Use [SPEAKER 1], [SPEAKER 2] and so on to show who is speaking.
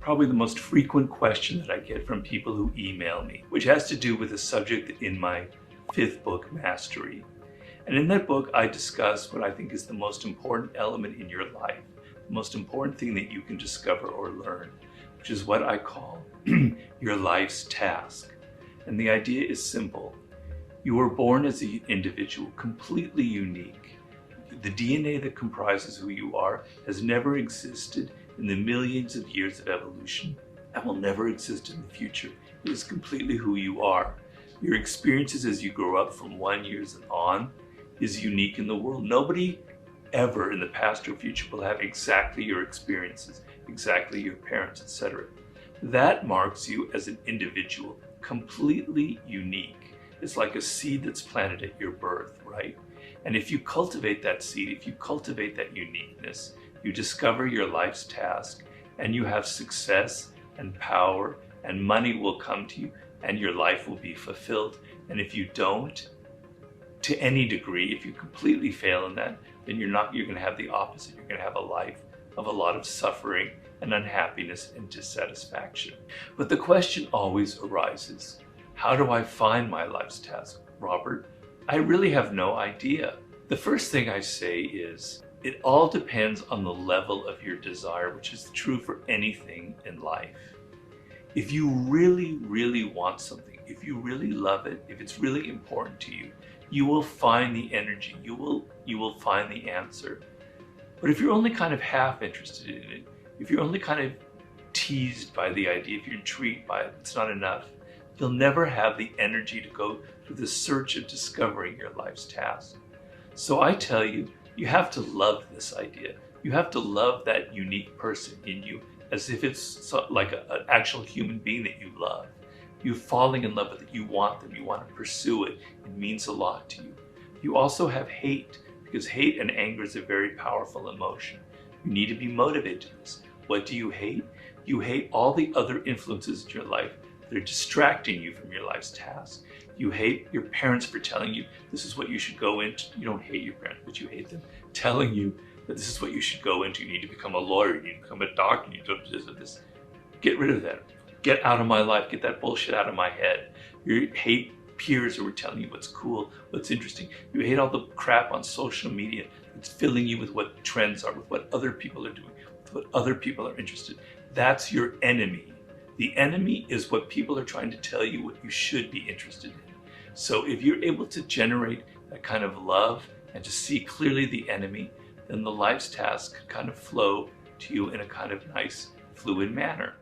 [SPEAKER 1] probably the most frequent question that I get from people who email me, which has to do with a subject in my 5th book, Mastery. And in that book, I discuss what I think is the most important element in your life, the most important thing that you can discover or learn, which is what I call your life's task. And the idea is simple. You were born as an individual, completely unique. The DNA that comprises who you are has never existed in the millions of years of evolution and will never exist in the future. It is completely who you are. Your experiences as you grow up from 1 year and on is unique in the world. Nobody ever in the past or future will have exactly your experiences, exactly your parents, etc. That marks you as an individual, completely unique. It's like a seed that's planted at your birth, right? And if you cultivate that seed, if you cultivate that uniqueness, you discover your life's task and you have success and power and money will come to you and your life will be fulfilled. And if you don't, to any degree, if you completely fail in that, then you're going to have the opposite. You're going to have a life of a lot of suffering and unhappiness and dissatisfaction. But the question always arises, how do I find my life's task? Robert, I really have no idea. The first thing I say is, it all depends on the level of your desire, which is true for anything in life. If you really, really want something, if you really love it, if it's really important to you, you will find the energy, you will find the answer. But if you're only kind of half interested in it, if you're only kind of teased by the idea, if you're intrigued by it, it's not enough. You'll never have the energy to go through the search of discovering your life's task. So I tell you, you have to love this idea. You have to love that unique person in you as if it's like an actual human being that you love. You're falling in love with it. You want them. You want to pursue it. It means a lot to you. You also have hate, because hate and anger is a very powerful emotion. You need to be motivated to this. What do you hate? You hate all the other influences in your life that are distracting you from your life's task. You hate your parents for telling you this is what you should go into. You don't hate your parents, but you hate them telling you that this is what you should go into. You need to become a lawyer, you need to become a doctor, you need to do this. Get rid of that. Get out of my life. Get that bullshit out of my head. You hate peers who are telling you what's cool, what's interesting. You hate all the crap on social media that's filling you with what trends are, with what other people are doing, with what other people are interested. That's your enemy. The enemy is what people are trying to tell you what you should be interested in. So if you're able to generate that kind of love and to see clearly the enemy, then the life's task can kind of flow to you in a kind of nice, fluid manner.